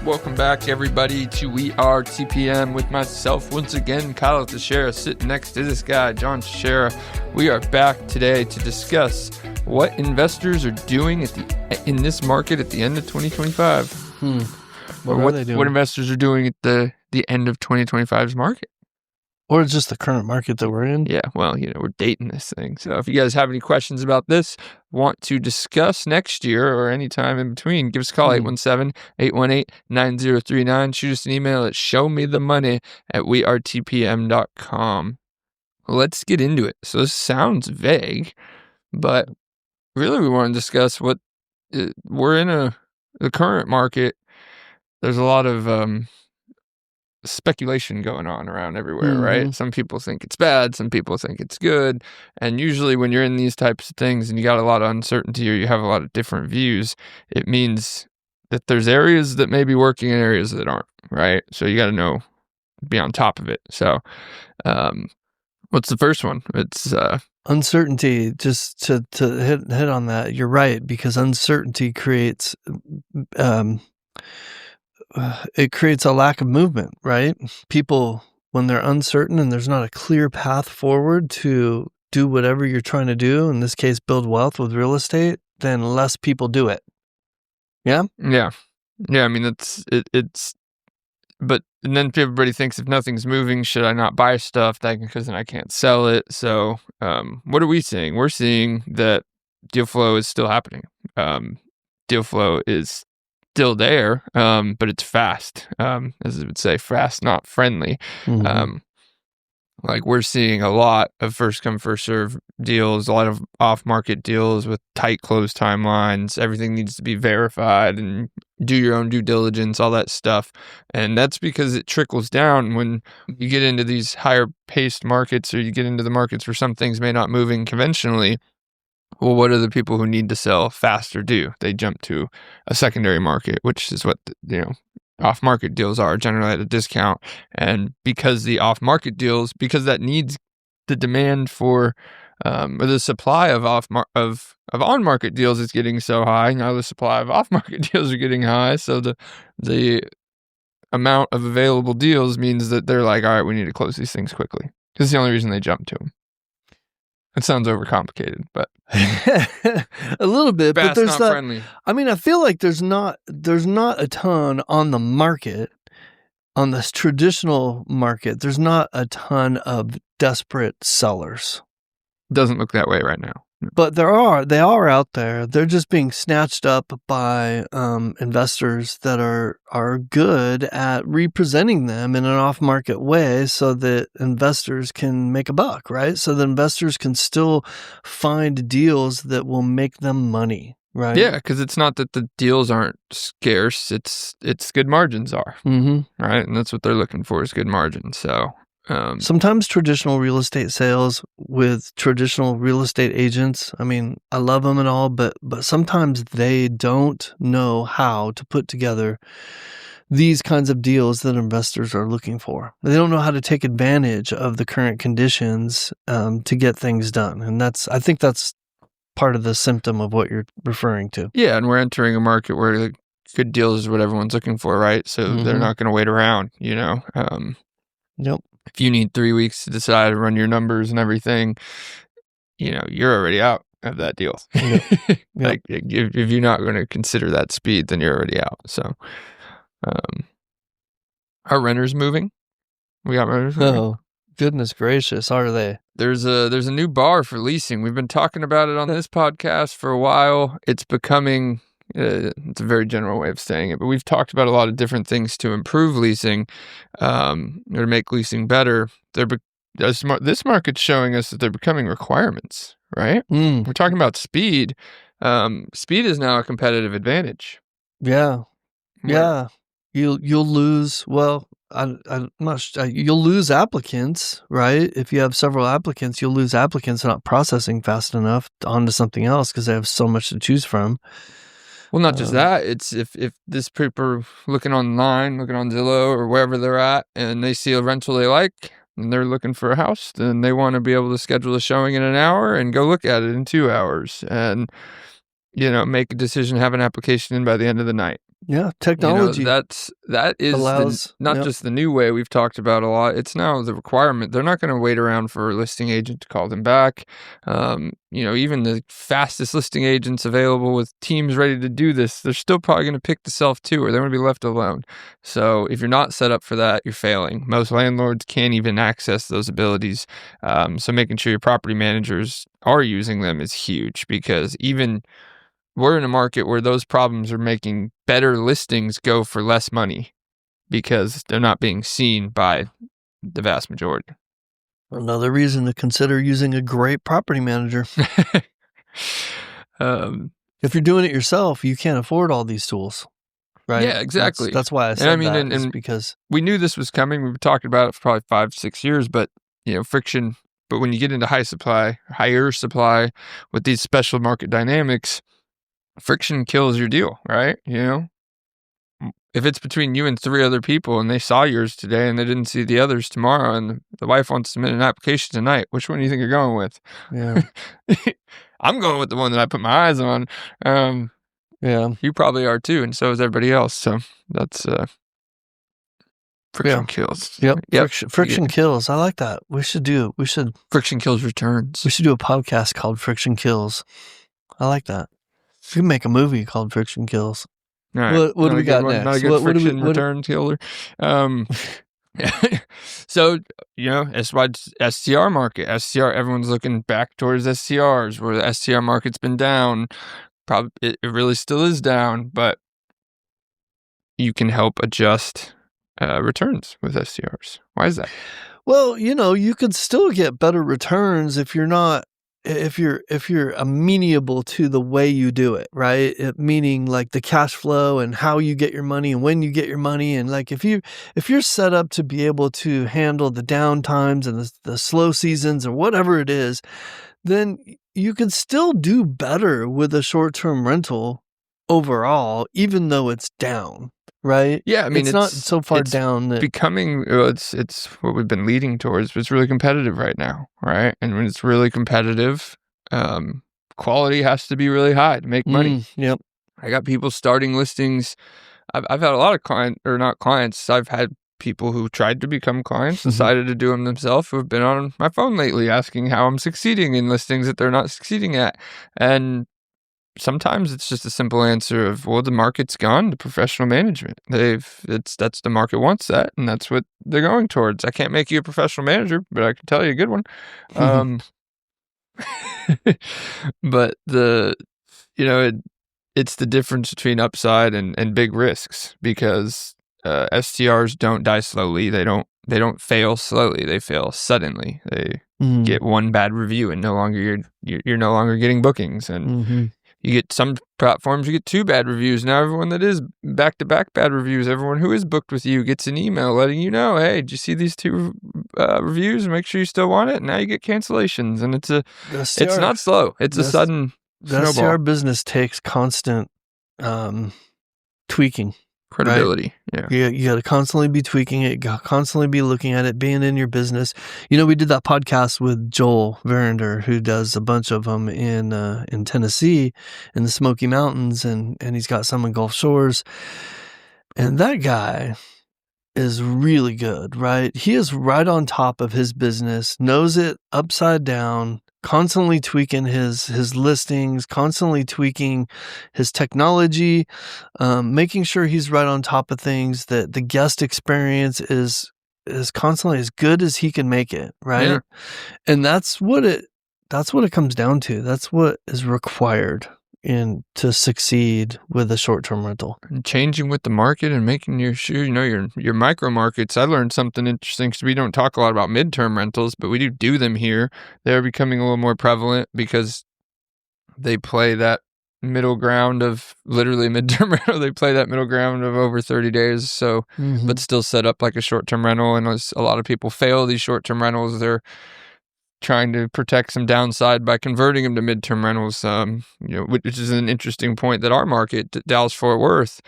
Welcome back, everybody, to We Are TPM with myself once again, Kyle Teixeira, sitting next to this guy, John Teixeira. We are back today to discuss what investors are doing in this market at the end of 2025. What investors are doing at the end of 2025's market. Or just the current market that we're in. Yeah, well, we're dating this thing. So if you guys have any questions about this, want to discuss next year or any time in between, give us a call, 817-818-9039. Shoot us an email at showmethemoney@wearetpm.com. Let's get into it. So this sounds vague, but really we want to discuss what we're in the current market. There's a lot of speculation going on around everywhere, right? Some people think it's bad, some people think it's good, and usually when you're in these types of things and you got a lot of uncertainty or you have a lot of different views, it means that there's areas that may be working and areas that aren't, right? So you got to be on top of it. So what's the first one? It's uncertainty. Just to hit on that, you're right, because uncertainty creates it creates a lack of movement, right? People, when they're uncertain and there's not a clear path forward to do whatever you're trying to do, in this case, build wealth with real estate, then less people do it. Yeah? Yeah. I mean, but then everybody thinks if nothing's moving, should I not buy stuff? Because then I can't sell it. So what are we seeing? We're seeing that deal flow is still happening. Deal flow is still there, but it's fast, as it would say, fast, not friendly. Like we're seeing a lot of first come, first serve deals, a lot of off-market deals with tight close timelines. Everything needs to be verified and do your own due diligence, all that stuff. And that's because it trickles down when you get into these higher paced markets or you get into the markets where some things may not moving conventionally. Well, what do the people who need to sell faster do? They jump to a secondary market, which is what, off-market deals are, generally at a discount. And because the off-market deals, because that needs the demand for, or the supply of on-market deals is getting so high, now the supply of off-market deals are getting high. So the amount of available deals means that they're like, all right, we need to close these things quickly. Because it's the only reason they jump to them. It sounds overcomplicated, but a little bit. Fast, but there's not friendly. I mean, I feel like there's not a ton on the market, on this traditional market. There's not a ton of desperate sellers. Doesn't look that way right now. But they are out there. They're just being snatched up by investors that are good at representing them in an off-market way so that investors can make a buck, right? So that investors can still find deals that will make them money, right? Yeah, because it's not that the deals aren't scarce. It's good margins are, right? And that's what they're looking for is good margins. So sometimes traditional real estate sales with traditional real estate agents, I mean, I love them and all, but sometimes they don't know how to put together these kinds of deals that investors are looking for. They don't know how to take advantage of the current conditions to get things done. And I think that's part of the symptom of what you're referring to. Yeah, and we're entering a market where good deals is what everyone's looking for, right? So they're not going to wait around, Yep. If you need 3 weeks to decide to run your numbers and everything, you're already out of that deal. Yep. Like if you're not going to consider that speed, then you're already out. So, are renters moving? We got renters moving? Oh, goodness gracious, are they? There's a new bar for leasing. We've been talking about it on this podcast for a while. It's becoming it's a very general way of saying it, but we've talked about a lot of different things to improve leasing, or to make leasing better. This market's showing us that they're becoming requirements, right? We're talking about speed. Speed is now a competitive advantage. Yeah. Yeah. You'll lose, well, I'm not sure, you'll lose applicants, right? If you have several applicants, you'll lose applicants not processing fast enough onto something else because they have so much to choose from. Well, not just that. It's if this people are looking online, looking on Zillow or wherever they're at, and they see a rental they like, and they're looking for a house, then they want to be able to schedule a showing in an hour and go look at it in 2 hours. And make a decision, have an application in by the end of the night. Yeah, technology That is allows not yep. just the new way we've talked about a lot. It's now the requirement. They're not going to wait around for a listing agent to call them back. Even the fastest listing agents available with teams ready to do this, they're still probably going to pick the self too, or they're going to be left alone. So if you're not set up for that, you're failing. Most landlords can't even access those abilities. So making sure your property managers are using them is huge, because even we're in a market where those problems are making better listings go for less money because they're not being seen by the vast majority. Another reason to consider using a great property manager. If you're doing it yourself, you can't afford all these tools, right? Yeah, exactly. That's why I said that, is because we knew this was coming. We've been talking about it for probably 5-6 years, but friction. But when you get into higher supply with these special market dynamics, friction kills your deal, right? If it's between you and 3 other people and they saw yours today and they didn't see the others tomorrow, and the wife wants to submit an application tonight, which one do you think you're going with? Yeah. I'm going with the one that I put my eyes on. Yeah. You probably are too, and so is everybody else. So that's friction kills. Yep. Friction kills. I like that. Friction kills returns. We should do a podcast called Friction Kills. I like that. We can make a movie called Friction Kills. All right. What do we got next? Not a good friction return killer. So, STR market. STR, everyone's looking back towards STRs, where the STR market's been down. Probably it really still is down, but you can help adjust returns with STRs. Why is that? Well, you could still get better returns if you're amenable to the way you do it, right? Meaning like the cash flow and how you get your money and when you get your money. And like, if you're set up to be able to handle the down times and the slow seasons or whatever it is, then you can still do better with a short-term rental overall, even though it's down. Right? Yeah, I mean, it's not so far down that becoming. It's what we've been leading towards. But it's really competitive right now, right? And when it's really competitive, quality has to be really high to make money. Yep. I got people starting listings. I've had a lot of not clients. I've had people who tried to become clients, decided to do them themselves, who have been on my phone lately asking how I'm succeeding in listings that they're not succeeding at, and sometimes it's just a simple answer of, well, the market's gone to professional management. That's the market wants that, and that's what they're going towards. I can't make you a professional manager, but I can tell you a good one. But it's the difference between upside and big risks, because STRs don't die slowly. They don't fail slowly. They fail suddenly. They get one bad review, and you're no longer getting bookings. And you get some platforms, you get 2 bad reviews. Now everyone that is back-to-back bad reviews, everyone who is booked with you gets an email letting you know, hey, did you see these 2 reviews? Make sure you still want it. And now you get cancellations, and it's not slow. It's a sudden snowball. The STR business takes constant tweaking. Credibility. Right? Yeah. You got to constantly be tweaking it. You got to constantly be looking at it, being in your business. We did that podcast with Joel Verinder, who does a bunch of them in Tennessee, in the Smoky Mountains, and he's got some in Gulf Shores. And that guy is really good, right? He is right on top of his business, knows it upside down, constantly tweaking his listings, constantly tweaking his technology, making sure he's right on top of things, that the guest experience is constantly as good as he can make it, right? Yeah. And that's what it comes down to. That's what is required to succeed with a short-term rental. And changing with the market and making sure your micro markets. I learned something interesting, because we don't talk a lot about midterm rentals, but we do them here. They're becoming a little more prevalent because they play that middle ground of literally midterm rental. They play that middle ground of over 30 days, so but still set up like a short-term rental. And a lot of people fail these short-term rentals. They're trying to protect some downside by converting them to midterm rentals, which is an interesting point that our market, Dallas-Fort Worth,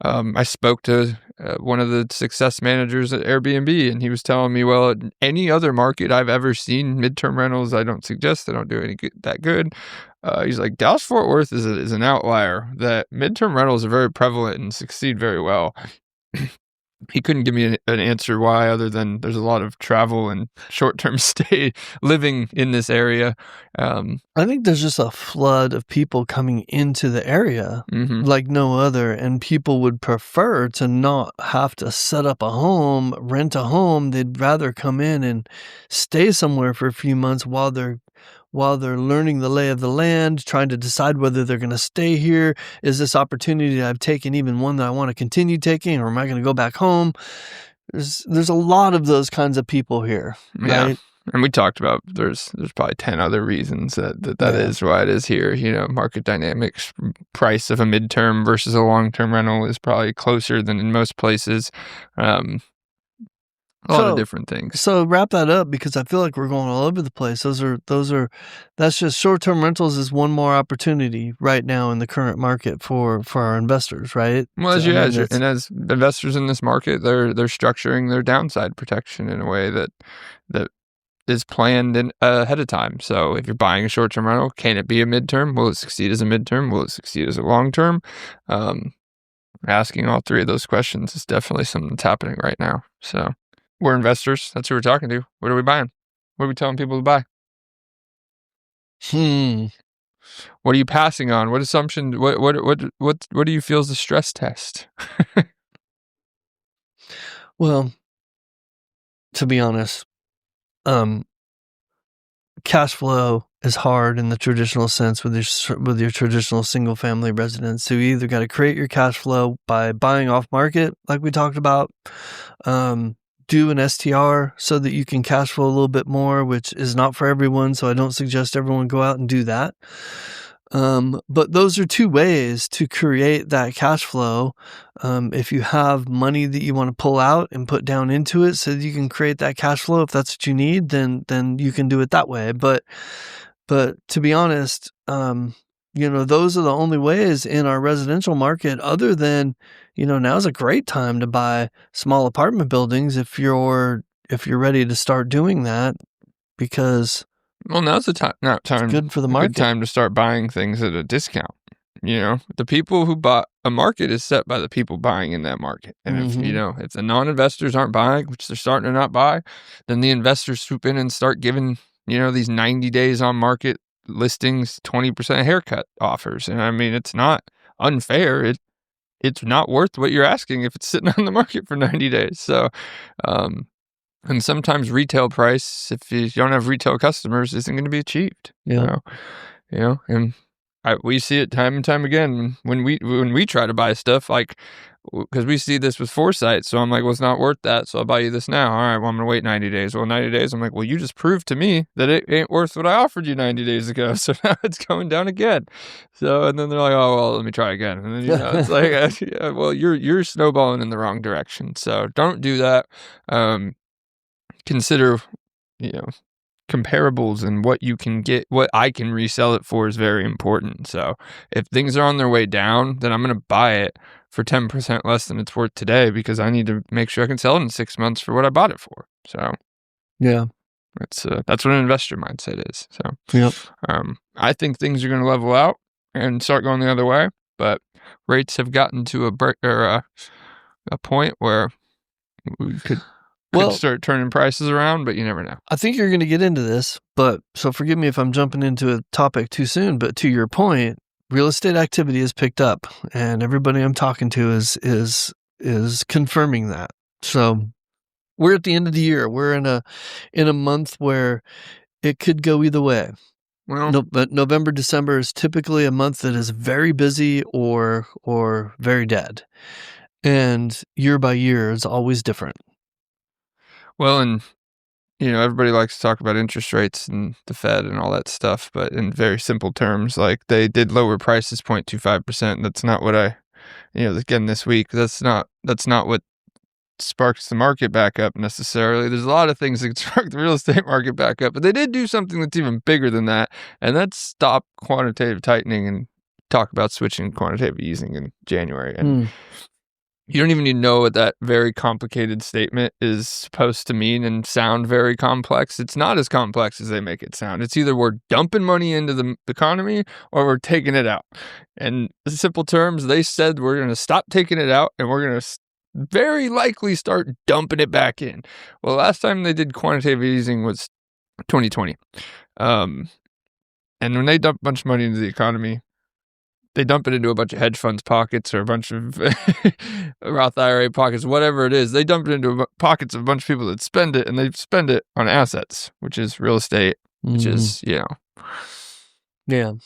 I spoke to one of the success managers at Airbnb, and he was telling me, well, in any other market I've ever seen midterm rentals, I don't suggest, they don't do that good. He's like, Dallas-Fort Worth is an outlier, that midterm rentals are very prevalent and succeed very well. He couldn't give me an answer why, other than there's a lot of travel and short-term stay living in this area. I think there's just a flood of people coming into the area like no other, and people would prefer to not have to set up a home, rent a home. They'd rather come in and stay somewhere for a few months while they're learning the lay of the land, trying to decide whether they're going to stay here. Is this opportunity that I've taken even one that I want to continue taking, or am I going to go back home? There's a lot of those kinds of people here, right? Yeah. And we talked about there's probably 10 other reasons that is why it is here. Market dynamics, price of a midterm versus a long-term rental is probably closer than in most places. A lot of different things. So wrap that up, because I feel like we're going all over the place. That's just short-term rentals is one more opportunity right now in the current market for our investors, right? Well, as investors in this market, they're structuring their downside protection in a way that is planned ahead of time. So if you're buying a short-term rental, can it be a midterm? Will it succeed as a midterm? Will it succeed as a long-term? Asking all three of those questions is definitely something that's happening right now. So we're investors. That's who we're talking to. What are we buying? What are we telling people to buy? What are you passing on? What assumption? What do you feel is the stress test? Well, to be honest, cash flow is hard in the traditional sense with your traditional single family residence. So you either got to create your cash flow by buying off market, like we talked about, do an STR so that you can cash flow a little bit more, which is not for everyone. So I don't suggest everyone go out and do that. But those are two ways to create that cash flow. If you have money that you want to pull out and put down into it so that you can create that cash flow, if that's what you need, then you can do it that way. But to be honest, those are the only ways in our residential market, other than, now's a great time to buy small apartment buildings if you're ready to start doing that, because now's the time. It's good for the market. Good time to start buying things at a discount. The people who bought a market is set by the people buying in that market. And if the non-investors aren't buying, which they're starting to not buy, then the investors swoop in and start giving, these 90 days on market listings, 20% haircut offers. And I mean, it's not unfair. It's not worth what you're asking if it's sitting on the market for 90 days. So, and sometimes retail price, if you don't have retail customers, isn't going to be achieved. Yeah. And we see it time and time again when we try to buy stuff, like, because we see this with foresight. So I'm like, well, it's not worth that, so I'll buy you this now. All right, well, I'm going to wait 90 days. Well, 90 days, I'm like, well, you just proved to me that it ain't worth what I offered you 90 days ago. So now it's going down again. So, and then they're like, oh, well, let me try again. And then, it's like, yeah, well, you're snowballing in the wrong direction. So don't do that. Consider, comparables and what you can get, what I can resell it for is very important. So if things are on their way down, then I'm going to buy it for 10% less than it's worth today, because I need to make sure I can sell it in 6 months for what I bought it for. So yeah, that's what an investor mindset is. So yep. I think things are going to level out and start going the other way, but rates have gotten to a point where we could start turning prices around, but you never know. I think you're going to get into this, but so forgive me if I'm jumping into a topic too soon, but to your point, real estate activity has picked up, and everybody I'm talking to is confirming that. So we're at the end of the year. We're in a month where it could go either way. Well, but November, December is typically a month that is very busy or very dead. And year by year is always different. Well, and everybody likes to talk about interest rates and the Fed and all that stuff, but in very simple terms, like, they did lower prices 0.25%. That's not what again this week, that's not what sparks the market back up necessarily. There's a lot of things that could spark the real estate market back up, but they did do something that's even bigger than that, and that's stop quantitative tightening and talk about switching quantitative easing in January. And You don't even need to know what that very complicated statement is supposed to mean and sound very complex. It's not as complex as they make it sound. It's either we're dumping money into the economy or we're taking it out. And in simple terms, they said we're going to stop taking it out and we're going to very likely start dumping it back in. Well, last time they did quantitative easing was 2020. And when they dump a bunch of money into the economy, they dump it into a bunch of hedge funds pockets or a bunch of Roth IRA pockets, whatever it is. They dump it into pockets of a bunch of people that spend it, and they spend it on assets, which is real estate, which is, Yeah. And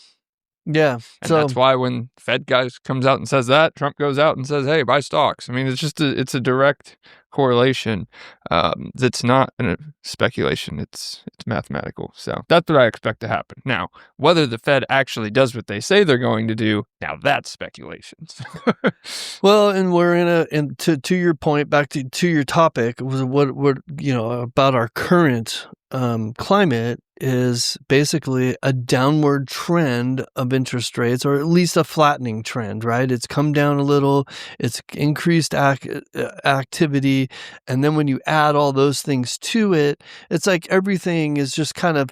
that's why when Fed guys comes out and says that, Trump goes out and says, hey, buy stocks. I mean, it's just it's a direct correlation. It's not a speculation. It's mathematical. So that's what I expect to happen. Now, whether the Fed actually does what they say they're going to do, now that's speculation. Well, and we're and to your point, back to your topic, was what about our current climate is basically a downward trend of interest rates, or at least a flattening trend, right? It's come down a little, it's increased activity. And then when you add all those things to it, it's like everything is just kind of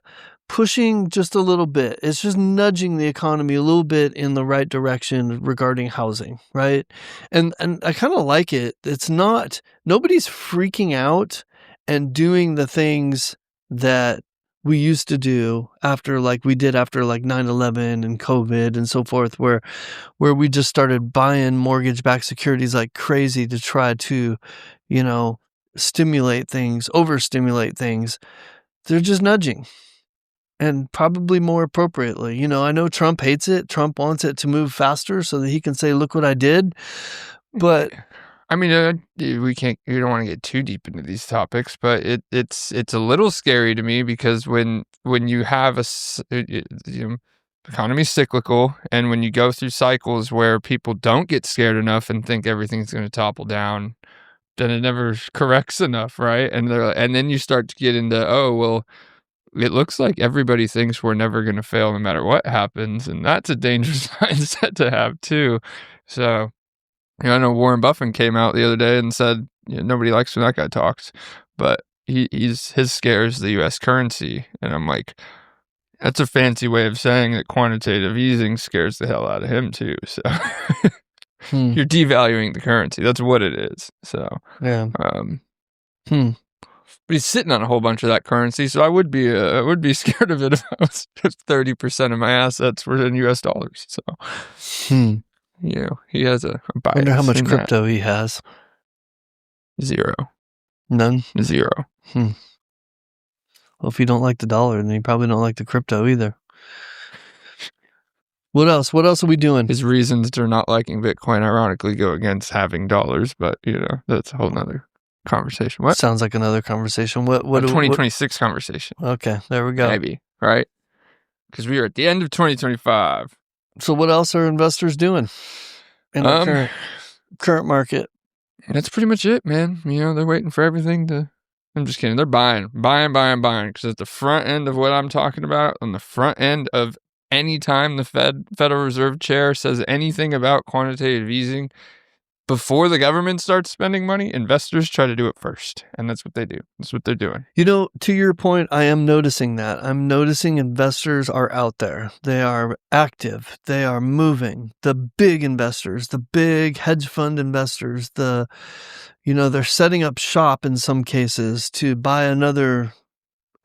pushing just a little bit. It's just nudging the economy a little bit in the right direction regarding housing, right? And I kind of like it. It's not, nobody's freaking out and doing the things that we used to do after 9/11 and COVID and so forth, where we just started buying mortgage-backed securities like crazy to try to, overstimulate things. They're just nudging, and probably more appropriately. I know Trump hates it. Trump wants it to move faster so that he can say, look what I did. But I mean, we don't want to get too deep into these topics, but it's a little scary to me because when you have economy's cyclical, and when you go through cycles where people don't get scared enough and think everything's going to topple down, then it never corrects enough, right? And then you start to get into, oh, well, it looks like everybody thinks we're never going to fail no matter what happens, and that's a dangerous mindset to have too. So, I know Warren Buffett came out the other day and said, nobody likes when that guy talks, but his scare is the U.S. currency, and I'm like, that's a fancy way of saying that quantitative easing scares the hell out of him too. So you're devaluing the currency. That's what it is. So yeah. But he's sitting on a whole bunch of that currency, so I would be scared of it if 30% of my assets were in U.S. dollars. So he has a bias. I wonder how much crypto he has. 0. None? 0. Well, if you don't like the dollar, then you probably don't like the crypto either. What else? What else are we doing? His reasons for not liking Bitcoin ironically go against having dollars, but that's a whole nother conversation. What? Sounds like another conversation. What? A 2026 conversation. Okay, there we go. Maybe, right? Because we are at the end of 2025. So what else are investors doing in the current market? That's pretty much it, man. They're waiting for everything to... I'm just kidding. They're buying. Because at the front end of what I'm talking about, on the front end of any time the Federal Reserve Chair says anything about quantitative easing, before the government starts spending money, investors try to do it first. And that's what they do. That's what they're doing. To your point, I am noticing that. I'm noticing investors are out there. They are active. They are moving. The big investors, the big hedge fund investors, they're setting up shop in some cases to buy another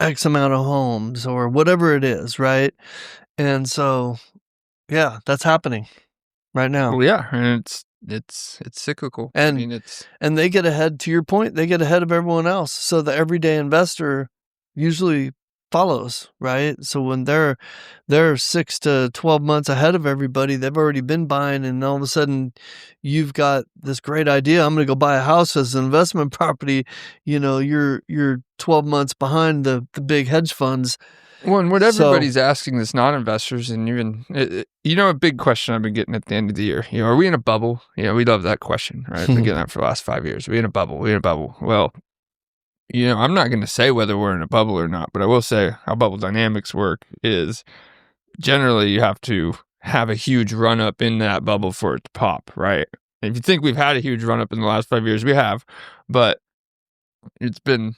X amount of homes or whatever it is, right? And so, yeah, that's happening right now. Well, yeah, and it's cyclical. And and they get ahead, to your point, they get ahead of everyone else. So the everyday investor usually follows, right? So when they're 6 to 12 months ahead of everybody, they've already been buying, and all of a sudden you've got this great idea. I'm going to go buy a house as an investment property. You're 12 months behind the big hedge funds. Well, and what everybody's asking that's not investors, and even, a big question I've been getting at the end of the year, are we in a bubble? We love that question, right? I've been getting that for the last 5 years. Are we in a bubble? Well, I'm not going to say whether we're in a bubble or not, but I will say how bubble dynamics work is generally you have to have a huge run up in that bubble for it to pop, right? And if you think we've had a huge run up in the last 5 years, we have, but it's been.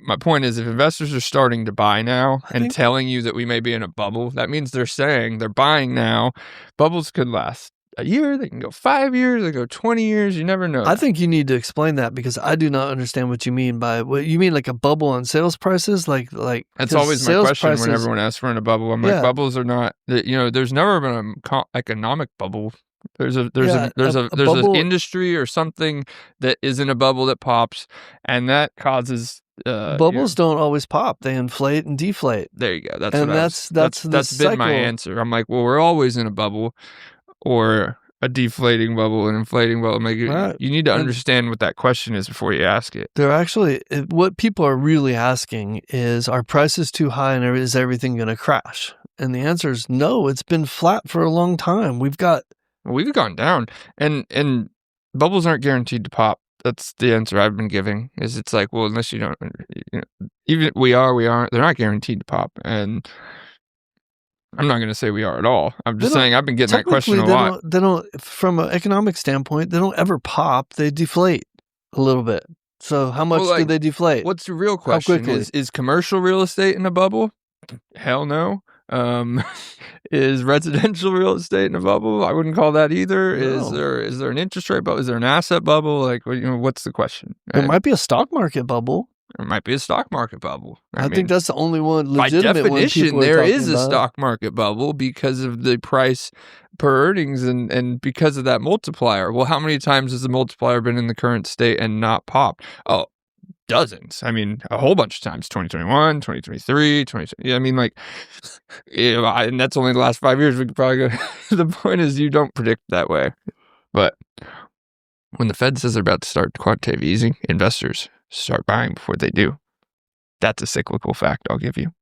My point is, if investors are starting to buy now and telling you that we may be in a bubble, that means they're saying they're buying now. Bubbles could last a year, they can go 5 years, they go 20 years. You never know. I think you need to explain that because I do not understand what you mean by what you mean, like a bubble on sales prices. Like that's always my question when everyone asks we're in a bubble. I'm like, bubbles are not. There's never been an economic bubble. There's an industry or something that is in a bubble that pops, and that causes. Bubbles don't always pop; they inflate and deflate. There you go. That's been my answer. I'm like, well, we're always in a bubble, or a deflating bubble, an inflating bubble. Like, you need to understand what that question is before you ask it. They're actually what people are really asking is: are prices too high, and is everything going to crash? And the answer is no. It's been flat for a long time. We've gone down, and bubbles aren't guaranteed to pop. That's the answer I've been giving. Is it's like, well, unless you don't, even we aren't. They're not guaranteed to pop, and I'm not going to say we are at all. I'm just saying I've been getting that question a lot. They don't, from an economic standpoint, they don't ever pop. They deflate a little bit. So how much do they deflate? What's the real question? Is commercial real estate in a bubble? Hell no. Is residential real estate in a bubble? I wouldn't call that either. No. Is there an interest rate bubble? Is there an asset bubble? Like, what's the question? There might be a stock market bubble. There might be a stock market bubble. I think that's the only one legitimate. By definition, there is a stock market bubble because of the price per earnings and because of that multiplier. Well, how many times has the multiplier been in the current state and not popped? Oh, dozens. I mean, a whole bunch of times. 2021, 2023, 2020. I mean, like, and that's only the last 5 years. We could probably go. The point is, you don't predict that way. But when the Fed says they're about to start quantitative easing, investors start buying before they do. That's a cyclical fact I'll give you.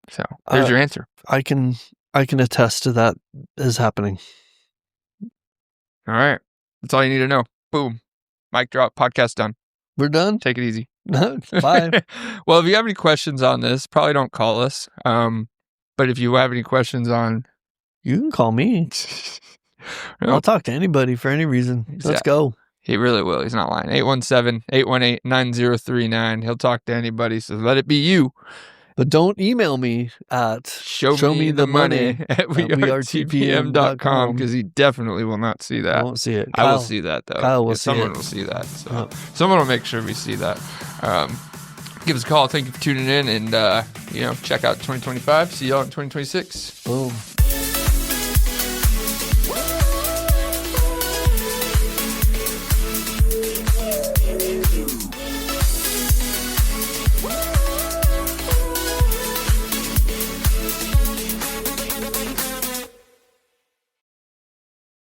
So there's your answer. I can attest to that is happening. All right. That's all you need to know. Boom. Mic drop. Podcast done. We're done. Take it easy. Bye. Well, if you have any questions on this, probably don't call us. But if you have any questions on... You can call me. I'll talk to anybody for any reason. Exactly. Let's go. He really will. He's not lying. 817-818-9039. He'll talk to anybody, so let it be you. But don't email me at show me the money at wearetpm.com because he definitely will not see that. I won't see it. I will see that, though. Kyle will see someone will see that. So someone will make sure we see that. Give us a call. Thank you for tuning in and, check out 2025. See y'all in 2026. Boom.